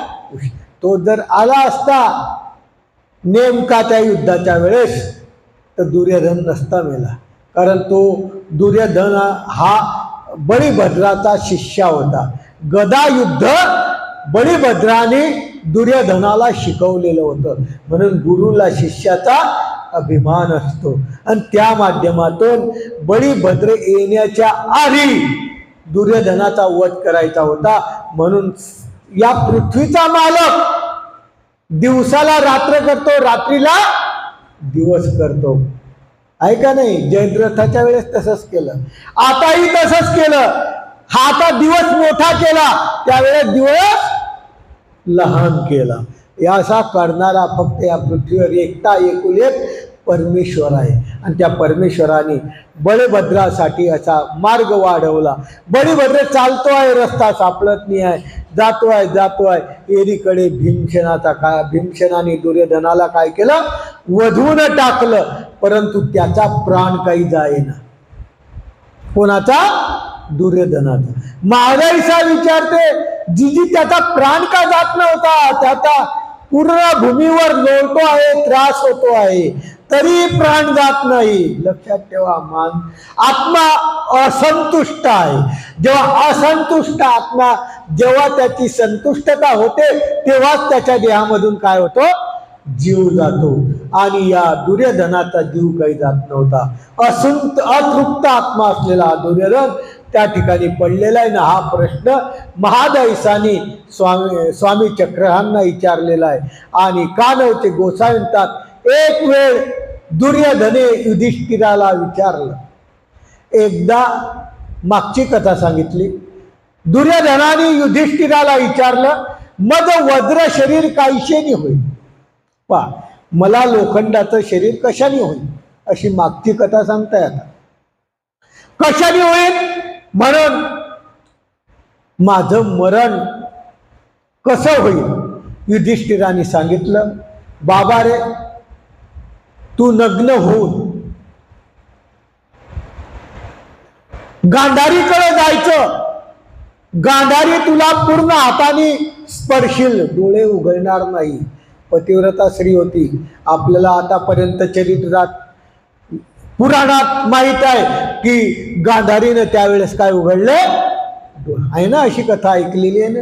तो जर आला असता नेमका त्या युद्धाच्या वेळेस तर दुर्योधन नसता मेला. कारण तो दुर्योधन हा बळीभद्राचा शिष्य होता. गदा युद्ध बळीभद्राने दुर्योधनाला शिकवलेलं होतं. म्हणून गुरुला शिष्याचा अभिमान असतो. आणि त्या माध्यमातून बळीभद्र येण्याच्या आधी दुर्योधनाचा वध करायचा होता. म्हणून या पृथ्वीचा मालक दिवसाला रात्र करतो, रात्रीला दिवस करतो. आहे का नाही. जयद्रथाच्या वेळेस तसंच केलं, आताही तसंच केलं. हा आता दिवस मोठा केला, त्यावेळेस दिवस लहान केला. याचा करणारा फक्त या पृथ्वीवर एकटा एकुलएक परमेश्वर आहे. आणि त्या परमेश्वराने बळीभद्रासाठी असा मार्ग वाढवला. बळीभद्र चालतो आहे, रस्ता सापडत नाही आहे, जातो आहे. एरीकडे भीमसेनाने दुर्योधनाला काय केलं, वधून टाकलं. परंतु त्याचा प्राण काही जाईना. कोणाचा, दुर्योधनाचा. महाराईसा विचारते जी त्याचा प्राण का जात नव्हता, त्याचा पूर्ण भूमीवर लोळतो आहे, त्रास होतो आहे, तरी प्राण जात नाही. लक्षात ठेवा, आत्मा असंतुष्ट आहे. जेव्हा असंतुष्ट आत्मा, जेव्हा त्याची संतुष्टता होते तेव्हाच त्याच्या देहामधून काय होतो, जीव जातो. आणि या दुर्योधनाचा जीव काही जात नव्हता. अतृप्त आत्मा असलेला दुर्योधन त्या ठिकाणी पडलेला आहे ना. हा प्रश्न महादयसानी स्वामी चक्रहांना विचारलेला आहे. आणि कानवचे गोसावी म्हणतात, एक वेळ दुर्योधने युधिष्ठिराला विचारलं. एकदा मागची कथा सांगितली. दुर्योधनाने युधिष्ठिराला विचारलं, मग वज्र शरीर कायशेने होईल. पा मला लोखंडाचं शरीर कशाने होईल अशी मागची कथा सांगताय आता. कशाने होईल? म्हणून माझं मरण कसं होईल? युधिष्ठिराने सांगितलं, बाबा रे, तू नग्न होऊन गांधारीकडे जायचं. गांधारी तुला पूर्ण हाताने स्पर्शील, डोळे उघडणार नाही. पतिव्रता स्त्री होती. आपल्याला आतापर्यंत चरित्रात पुराणात माहित आहे की गांधारीनं त्यावेळेस काय उघडले? आहे ना, अशी कथा ऐकलेली आहे ना.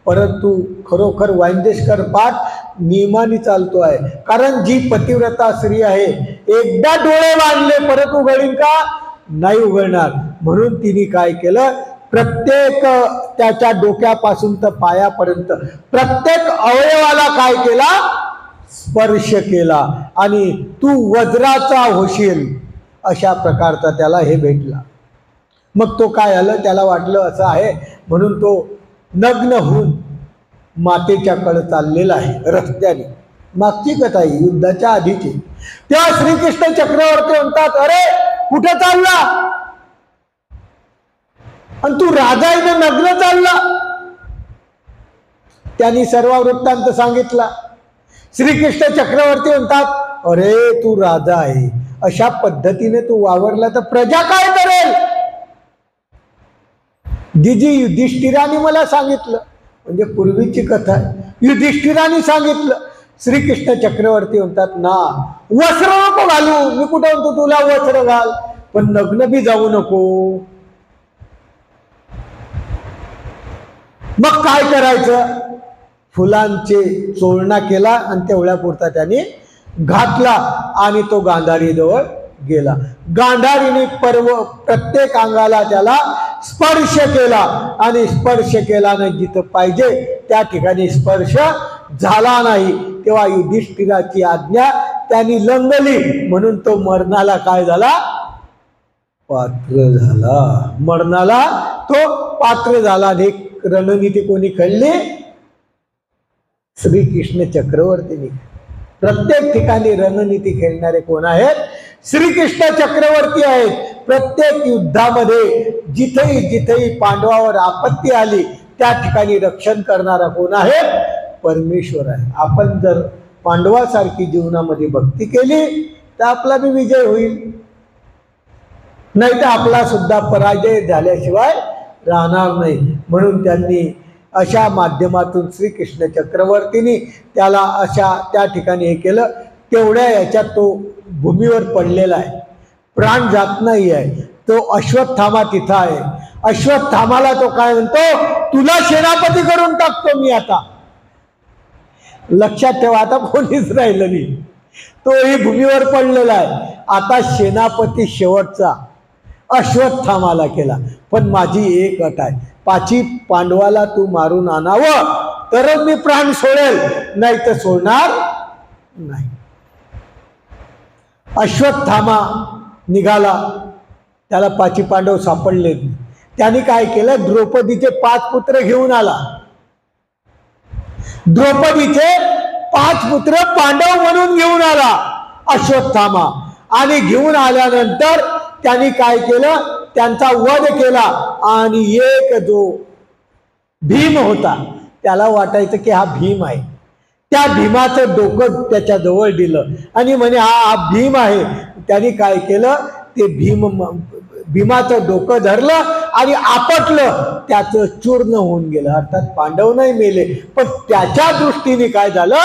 परंतु खरोखर वांदेशकर पाठ नियमाने चालतो आहे. कारण जी पतिव्रता स्त्री आहे, एकदा डोळे बांधले परत उघडीन का? नाही उघडणार. म्हणून तिने काय केलं? प्रत्येक त्याच्या डोक्यापासून तर पायापर्यंत प्रत्येक अवयवाला काय केला? स्पर्श केला. आणि तू वज्राचा होशील अशा प्रकारचा त्याला हे भेटला. मग तो काय आलं? त्याला वाटलं असं आहे म्हणून तो नग्न होऊन मातेच्याकडे चाललेला आहे रस्त्याने. मागची कथा आहे, युद्धाच्या आधीची. तेव्हा श्रीकृष्ण चक्रवर्ती म्हणतात, अरे कुठे चालला? आणि तू राजा आहे ना, नग्न चालला? त्यांनी सर्व वृत्तांत सांगितला. श्रीकृष्ण चक्रवर्ती म्हणतात, अरे तू राजा आहे, अशा पद्धतीने तू वावरला तर प्रजा काय करेल? जी युधिष्ठिराने मला सांगितलं, म्हणजे पूर्वीची कथा आहे, युधिष्ठिराने सांगितलं. श्रीकृष्ण चक्रवर्ती म्हणतात, ना वस्त्र नको घालू. मी कुठं म्हणतो तुला वस्त्र घाल, पण नग्न बी जाऊ नको. मग काय करायचं? फुलांचे चोळणा केला आणि तेवढ्यापुरता त्याने घातला आणि तो गांधारीजवळ गेला. गांधारीने प्रत्येक अंगाला त्याला स्पर्श केला आणि स्पर्श केला नाही जिथं पाहिजे त्या ठिकाणी स्पर्श झाला नाही. तेव्हा युधिष्ठिराची आज्ञा त्यांनी लंघली म्हणून तो मरणाला काय झाला? पात्र झाला. मरणाला तो पात्र झाला. रणनीती कोणी खेळली? श्रीकृष्ण चक्रवर्तीने. प्रत्येक ठिकाणी रणनीती खेळणारे कोण आहेत? श्रीकृष्ण चक्रवर्ती आहेत. प्रत्येक युद्धामध्ये जिथेही जिथेही पांडवावर आपत्ती आली त्या ठिकाणी रक्षण करणारा कोण आहे? परमेश्वर आहे. आपण जर पांडवासारखी जीवनामध्ये भक्ती केली तर आपला बी विजय होईल, नाही तर आपला सुद्धा पराजय झाल्याशिवाय राहणार नाही. म्हणून त्यांनी अशा माध्यमातून श्रीकृष्ण चक्रवर्तींनी त्याला अशा त्या ठिकाणी हे केलं. तेवढ्या याच्यात तो भूमीवर पडलेला आहे, प्राण जात नाही आहे. तो अश्वत्थामा तिथं आहे. अश्वत्थामाला तो काय म्हणतो? तुला सेनापती करून टाकतो मी आता. लक्षात ठेवा, आता कोणीच राहिलं नाही, तोही भूमीवर पडलेला आहे. आता सेनापती शेवटचा अश्वत्थामाला केला. पण माझी एक अट आहे, पाची पांडवाला तू मारून आणावं तरच मी प्राण सोडेल, नाही तर सोडणार नाही. अश्वत्थामा निघाला, त्याला पाची पांडव सापडले. त्याने काय केलं? द्रौपदीचे 5 पुत्र घेऊन आला. द्रौपदीचे 5 पुत्र पांडव म्हणून घेऊन आला अश्वत्थामा. आणि घेऊन आल्यानंतर त्यांनी काय केलं? त्यांचा वध केला. आणि एक जो भीम होता त्याला वाटायचं की हा भीम आहे. त्या भीमाचं डोकं त्याच्या जवळ दिलं आणि म्हणे हा भीम आहे. त्यांनी काय केलं? ते भीमाचं डोकं धरलं आणि आपटलं, त्याचं चूर्ण होऊन गेलं. अर्थात पांडव नाही मेले, पण त्याच्या दृष्टीने काय झालं?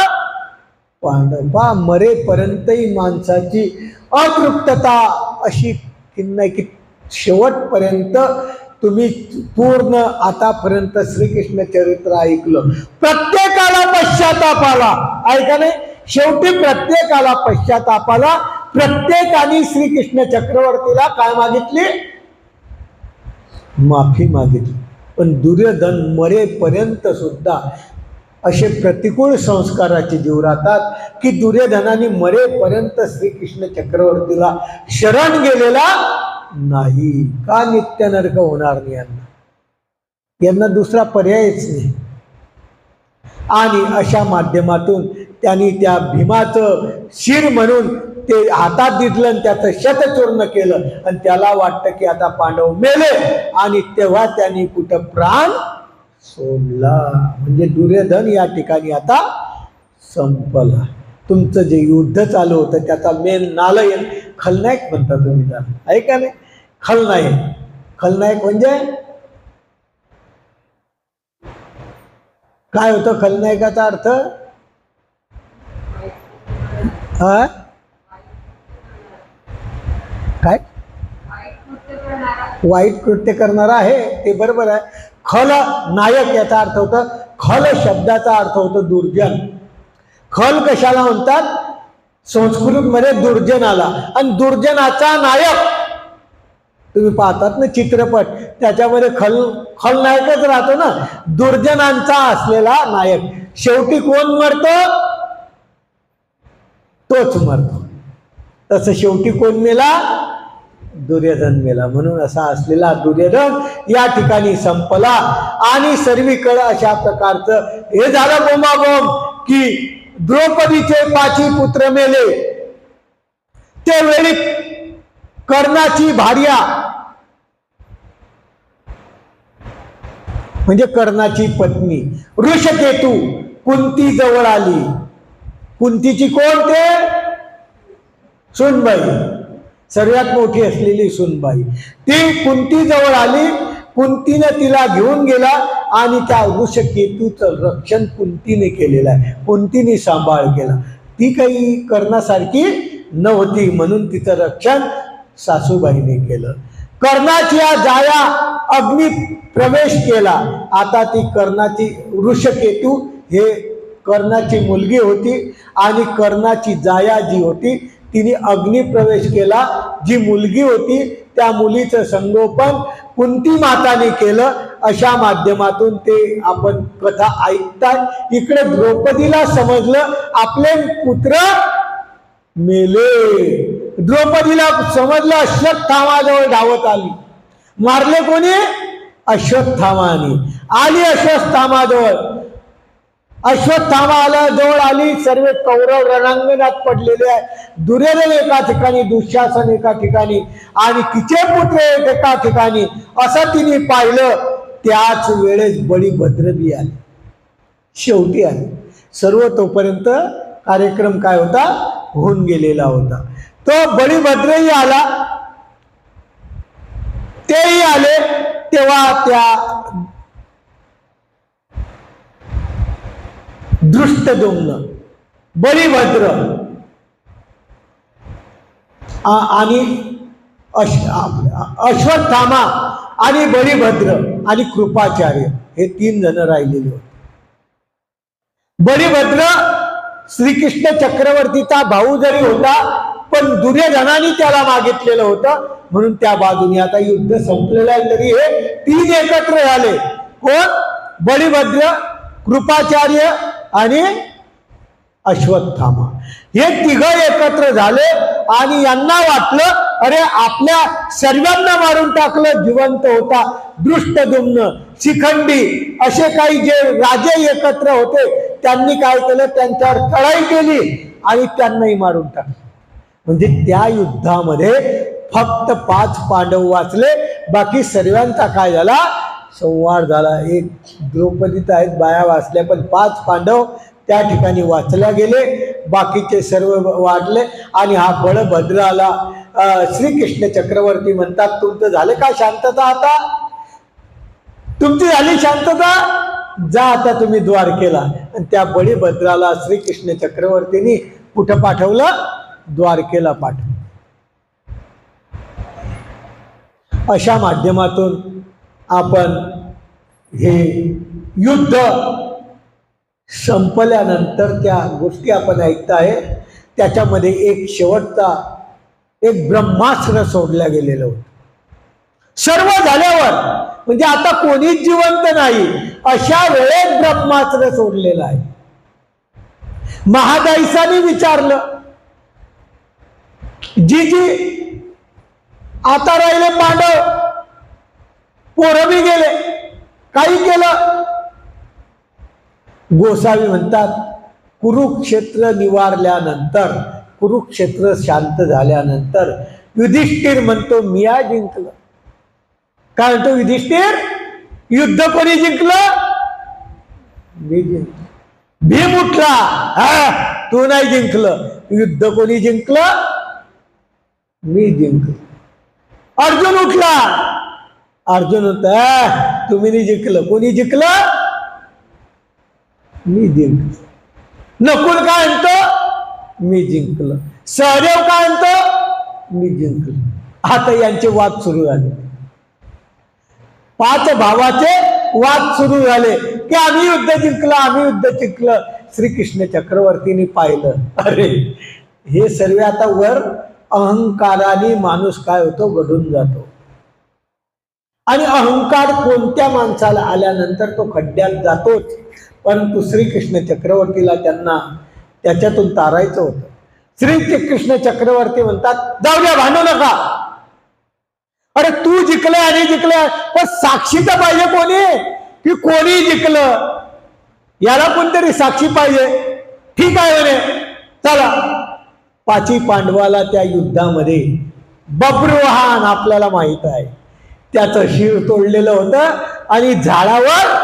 पांडव मरेपर्यंतही माणसाची अतृप्तता अशी नाही की शेवटपर्यंत तुम्ही पूर्ण आतापर्यंत श्रीकृष्ण चरित्र ऐकलं, प्रत्येकाला पश्चाताप आला. ऐका नाही, शेवटी प्रत्येकाला पश्चाताप आला. प्रत्येकाने श्रीकृष्ण चक्रवर्तीला काय मागितली? माफी मागितली. पण दुर्योधन मरेपर्यंत सुद्धा असे प्रतिकूल संस्काराचे जीव राहतात की दुर्योधनाने मरेपर्यंत श्रीकृष्ण चक्रवर्तीला शरण गेलेला नाही. का? नित्य नरक होणार नाही यांना दुसरा पर्यायच नाही. आणि अशा माध्यमातून त्यांनी त्या भीमाचं शिर म्हणून ते हातात दिसलं आणि त्याचं शतचूर्ण केलं आणि त्याला वाटतं की आता पांडव मेले आणि तेव्हा त्यांनी कुठं प्राण सोडला. म्हणजे दुर्योधन या ठिकाणी आता संपला. तुमचं जे युद्ध चालू होतं त्याचा मेन नालयक खलनायक म्हणता तुम्ही त्याला, आहे का नाही? खलनायक. खलनायक म्हणजे काय होतं खलनायकाचा अर्थ? हा काय? वाईट कृत्य करणारा आहे, ते बरोबर आहे. खल नायक याचा अर्थ होतं, खल शब्दाचा अर्थ होतो दुर्जन. खल कशाला म्हणतात? संस्कृत मध्ये दुर्जनाला. आणि दुर्जनाचा नायक तुम्ही पाहतात ना चित्रपट, त्याच्यामध्ये खलनायकच राहतो ना, दुर्जनांचा असलेला नायक. शेवटी कोण मरतो? तोच मरतो. तसं शेवटी कोण मेला? दुर्योधन मेला. म्हणून असा असलेला दुर्योधन या ठिकाणी संपला. आणि सर्वीकडे अशा प्रकारचं हे झालं बोंबाबोंब की द्रौपदीचे 5 पुत्र मेले. त्यावेळी कर्णाची भार्या म्हणजे कर्णाची पत्नी ऋषकेतू कुंती जवळ आली. कुंतीची कोण? ते सुनबाई, सर्वात मोठी असलेली सुनबाई. ती कुंती जवळ आली. कुंतीने तिला घेऊन गेला आणि त्या ऋषकेतूचं रक्षण कुंतीने केलेलं आहे. कुंतीने सांभाळ केला. ती काही कर्णासारखी नव्हती म्हणून तिचं रक्षण सासूबाईने केलं. कर्णाची जाया अग्नीत प्रवेश केला. आता ती कर्णाची ऋषकेतू हे कर्णाची मुलगी होती आणि कर्णाची जाया जी होती तिने अग्नी प्रवेश केला. जी मुलगी होती त्या मुलीचं संगोपन कुंती माताने केलं. अशा माध्यमातून ते आपण कथा ऐकताय. इकडे द्रौपदीला समजलं आपले पुत्र मेले. द्रौपदीला समजलं, अश्वत्थामाजवळ धावत आली. मारले कोणी? अश्वत्थामाने. आली अश्वत्थामाजवळ. अश्वत्थामा जवळ आली. सर्व कौरव रणांगणात पडलेले आहे. दुर्योधन एका ठिकाणी, दुःशासन एका ठिकाणी आणि तिचे पुत्र एका ठिकाणी. असं तिने पाहिलं. त्याच वेळेस बळीभद्र बी आले. शेवटी आले. सर्व तोपर्यंत कार्यक्रम काय होता? होऊन गेलेला होता. तो बळीभद्रही आला. तेही आले. तेव्हा त्या दृष्टद्युम्न, बळीभद्र आणि अश्वत्थामा आणि बळीभद्र आणि कृपाचार्य हे 3 जण राहिलेले होते. बळीभद्र श्रीकृष्ण चक्रवर्तीचा भाऊ जरी होता पण दुर्योधनाने त्याला मागितलेलं होतं म्हणून त्या बाजूने आता युद्ध संपलेलं आहे. तरी हे 3 एकत्र झाले. कोण? बळीभद्र, कृपाचार्य आणि अश्वत्थामा. हे 3 एकत्र झाले आणि यांना वाटलं अरे आपल्या सर्वांना मारून टाकलं. जिवंत होता दृष्टद्युम्न, शिखंडी असे काही जे राजे एकत्र होते त्यांनी काय केलं? त्यांच्यावर चढाई केली आणि त्यांनाही मारून टाकलं. म्हणजे त्या युद्धामध्ये फक्त 5 पांडव वाचले. बाकी सर्वांचा काय झाला? संहार झाला. एक द्रौपदीत आहेत बाया वाचल्या पण 5 पांडव त्या ठिकाणी वाचल्या गेले. बाकीचे सर्व वाढले आणि हा बळभद्र आला. श्रीकृष्ण चक्रवर्ती म्हणतात तुमचं झालं का शांतता? आता तुमची झाली शांतता? जा आता तुम्ही द्वारकेला. आणि त्या बळीभद्राला श्रीकृष्ण चक्रवर्तींनी कुठं पाठवलं? द्वारकेला पाठवलं. अशा माध्यमातून आपण हे युद्ध संपल्यानंतर त्या गोष्टी आपण ऐकताय. त्याच्यामध्ये एक शेवटचा एक ब्रह्मास्त्र सोडल्या गेलेलं होतं. सर्व झाल्यावर म्हणजे आता कोणीच जिवंत नाही अशा वेळेत ब्रह्मास्त्र सोडलेलं आहे. महादाईसाने विचारलं जी आता राहिले पांडव, पोरं बी गेले, काही केलं? गोसावी म्हणतात कुरुक्षेत्र निवारल्यानंतर कुरुक्षेत्र शांत झाल्यानंतर युधिष्ठिर म्हणतो मी आज जिंकलं. काय म्हणतो युधिष्ठिर? युद्ध कोणी जिंकलं? मी जिंकलो. भीम उठला, हा तू नाही जिंकलं. युद्ध कोणी जिंकलं? मी जिंकलो. अर्जुन उठला, अर्जुन होता तुम्ही नाही जिंकलं. कोणी जिंकलं? मी जिंकलो. नकुल काय म्हणतो? मी जिंकलो. सहदेव काय म्हणतो? मी जिंकलो. आता यांचे वाद सुरू झाले. 5 भावाचे वाद सुरू झाले की आम्ही युद्ध जिंकलं, आम्ही युद्ध जिंकलं. श्रीकृष्ण चक्रवर्तीने पाहिलं, अरे हे सर्व आता वर अहंकाराने माणूस काय होतो? घडून जातो. आणि अहंकार कोणत्या माणसाला आल्यानंतर तो खड्ड्यात जातोच. परंतु श्रीकृष्ण चक्रवर्तीला त्यांना त्याच्यातून तारायचं होतं. श्रीकृष्ण चक्रवर्ती म्हणतात जाऊ द्या, भांडू नका. अरे तू जिंकलाय आणि जिंकलाय, पण साक्षी तर पाहिजे कोणी की कोणी जिंकलं. याला कोणतरी साक्षी पाहिजे. ठीक आहे म्हणे, चला. 5 पांडवाला त्या युद्धामध्ये बब्रुवाहन आपल्याला माहित आहे त्याचं शिर तोडलेलं होतं आणि झाडावर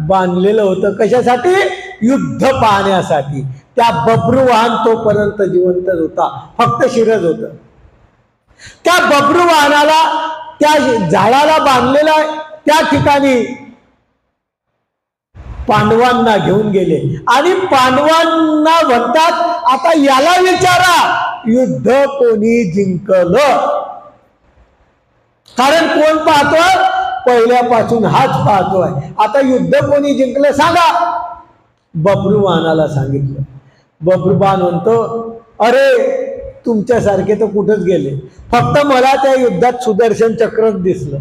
बांधलेलं होतं. कशासाठी? युद्ध पाहण्यासाठी. त्या बब्रुवाहन तोपर्यंत जिवंतच होता, फक्त शिरच होतं. त्या बब्रुवाहनाला त्या झाडाला बांधलेला त्या ठिकाणी पांडवांना घेऊन गेले आणि पांडवांना म्हणतात आता याला विचारा युद्ध कोणी जिंकलं. कारण कोण पाहतोय? पहिल्यापासून हाच पाहतोय. आता युद्ध कोणी जिंकलं सांगा. बब्रुवाहनाला सांगितलं. बब्रुवाहन म्हणतो अरे तुमच्यासारखे तर कुठंच गेले, फक्त मला त्या युद्धात सुदर्शन चक्रच दिसलं.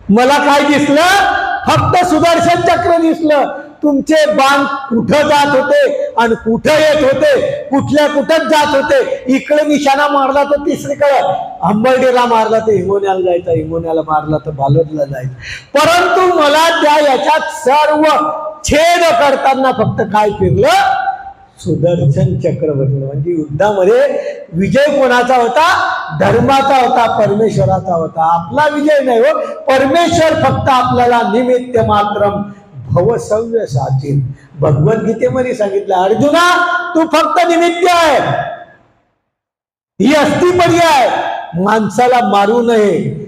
मला काय दिसलं? फक्त सुदर्शन चक्र दिसलं. तुमचे बाण कुठं जात होते आणि कुठं येत होते, कुठल्या कुठंच जात होते. इकडे निशाणा मारला तर तिसरीकडे अंबर्डेला मारला तर हिंगोण्याला जायचा, हिंगोण्याला मारला तर बालोदला जायचं. परंतु मला त्या याच्यात सर्व छेद करताना फक्त काय फिरलं? सुदर्शन चक्र भरलं. म्हणजे युद्धामध्ये विजय कोणाचा होता? धर्माचा होता, परमेश्वराचा होता. आपला विजय नाही हो, परमेश्वर फक्त आपल्याला निमित्त मात्रम भवसव्य साचिन. भगवद्गीतेमध्ये सांगितलं अर्जुना तू फक्त निमित्त आहे, ही अस्थिपरी आहे. माणसाला मारू नये,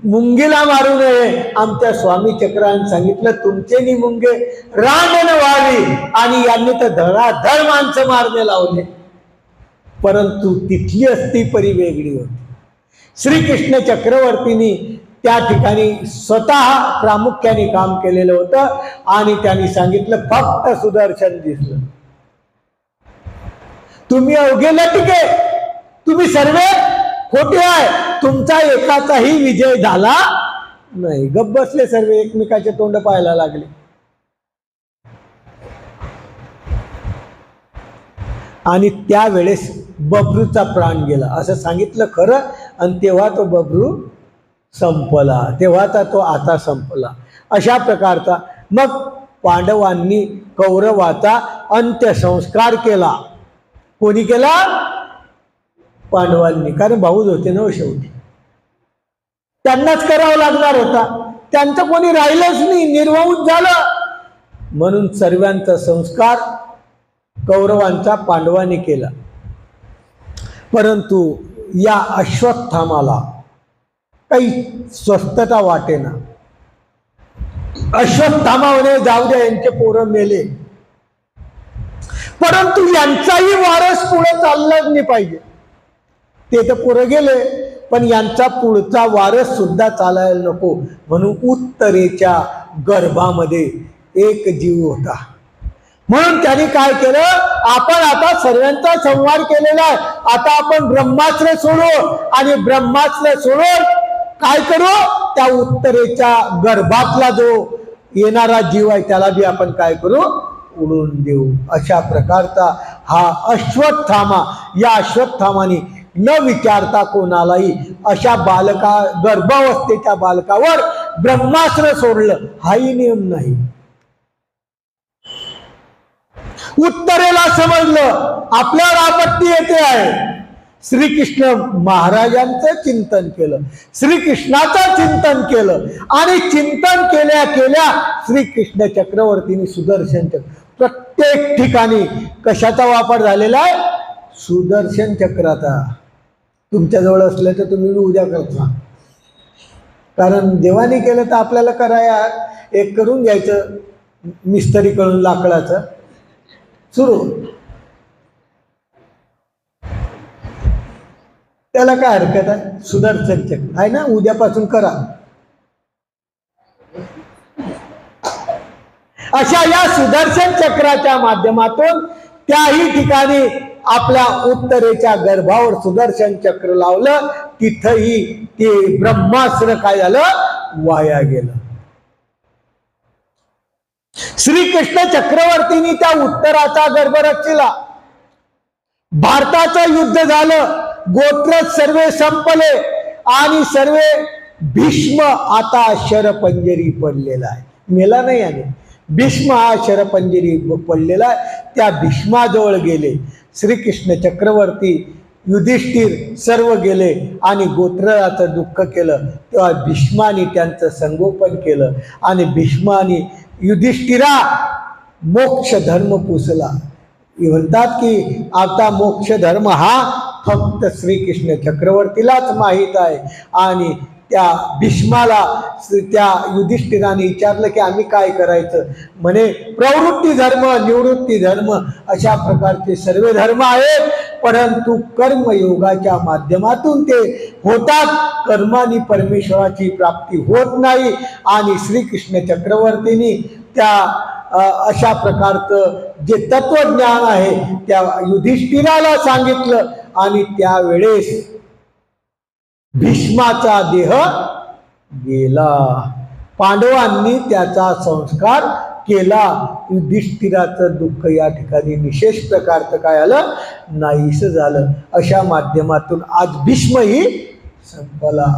मुंगीला मारू नये. आमच्या स्वामी चक्राने सांगितलं तुमचे नि मुंगे रांडण व्हावी आणि यांनी तर धडाधड माणसं मारणे लावले. परंतु तिथली अस्थिपरी वेगळी होती. श्रीकृष्ण चक्रवर्तींनी त्या ठिकाणी स्वतः प्रामुख्याने काम केलेलं होतं आणि त्यांनी सांगितलं फक्त सुदर्शन दिसलं. तुम्ही अवघे लटके, तुम्ही सर्व खोटे आहे, तुमचा एकाचाही विजय झाला नाही. गप्प बसले सर्व, एकमेकाचे तोंड पाहायला लागले. आणि त्यावेळेस बब्रूचा प्राण गेला असं सांगितलं खरं. आणि तेव्हा तो बब्रू संपला, तेव्हाचा तो आता संपला. अशा प्रकारचा मग पांडवांनी कौरवाचा अंत्यसंस्कार केला. कोणी केला? पांडवांनी. कारण भाऊच होते ना शेवटी, त्यांनाच करावं लागणार होता. त्यांचं कोणी राहिलंच नाही, निर्वाऊच झालं. म्हणून सर्वांचा संस्कार कौरवांचा पांडवांनी केला. परंतु या अश्वत्थामाला काही स्वस्थता वाटेना. अश्वत्थामाने जाऊ द्या, यांचे पोरं मेले, परंतु यांचाही वारस पुढे चाललाच नाही पाहिजे. ते तर पोरं गेले, पण यांचा पुढचा वारस सुद्धा चालायला नको. म्हणून उत्तरेच्या गर्भामध्ये एक जीव होता. म्हणून त्यांनी काय केलं? आपण आता सर्वांचा संहार केलेला आहे, आता आपण ब्रह्मास्त्र सोडू आणि ब्रह्मास्त्र सोडून काय करू? त्या उत्तरेच्या गर्भातला जो येणारा जीव आहे त्याला बी आपण काय करू? उडून देऊ. अशा प्रकारचा हा अश्वत्थामा, या अश्वत्थामाने न विचारता कोणालाही अशा बालका गर्भावस्थेच्या बालकावर ब्रह्मास्त्र सोडलं, हाही नियम नाही. उत्तरेला समजलं आपल्यावर आपत्ती येते आहे, श्रीकृष्ण महाराजांचं चिंतन केलं, श्रीकृष्णाचं चिंतन केलं आणि चिंतन केल्या केल्या श्रीकृष्ण चक्रवर्तींनी सुदर्शन चक्र, प्रत्येक ठिकाणी कशाचा वापर झालेला आहे? सुदर्शन चक्राचा. तुमच्याजवळ असलं तर तुम्ही उद्या करता, कारण देवाने केलं तर आपल्याला कराया एक करून घ्यायचं, मिस्त्री करून लाकडाचं सुरू, त्याला काय हरकत आहे? सुदर्शन चक्र आहे ना, उद्यापासून करा. अशा या सुदर्शन चक्राच्या माध्यमातून त्याही ठिकाणी आपल्या उत्तरेच्या गर्भावर सुदर्शन चक्र लावलं, तिथंही ते ब्रह्मास्त्र काय झालं? वाया गेलं. श्रीकृष्ण चक्रवर्तींनी त्या उत्तराचा गर्भ रचला, भारताचं युद्ध झालं, गोत्र सर्वे संपले आणि सर्वे भीष्म आता शरपंजरी पडलेला आहे, मेला नाही आहे, भीष्म हा शरपंजरी पडलेला आहे. त्या भीष्माजवळ गेले श्रीकृष्ण चक्रवर्ती, युधिष्ठिर सर्व गेले आणि गोत्राचं दुःख केलं. तेव्हा भीष्माने त्यांचं संगोपन केलं आणि भीष्माने युधिष्ठिरा मोक्ष धर्म पुसला. म्हणतात की आता मोक्ष धर्म हा फक्त श्रीकृष्ण चक्रवर्तीलाच माहीत आहे. आणि त्या भीष्माला त्या युधिष्ठिराने विचारलं की आम्ही काय करायचं? म्हणे प्रवृत्ती धर्म, निवृत्ती धर्म अशा प्रकारचे सर्व धर्म आहेत, परंतु कर्मयोगाच्या माध्यमातून ते होतात, कर्माने परमेश्वराची प्राप्ती होत नाही. आणि श्रीकृष्ण चक्रवर्तींनी त्या अशा प्रकारचं जे तत्वज्ञान आहे त्या युधिष्ठिराला सांगितलं आणि त्यावेळेस भीष्माचा देह गेला. पांडवांनी त्याचा संस्कार केला. युधिष्ठिराचं दुःख या ठिकाणी विशेष प्रकारचं काय आलं? नाहीस झालं. अशा माध्यमातून आज भीष्मही संपला.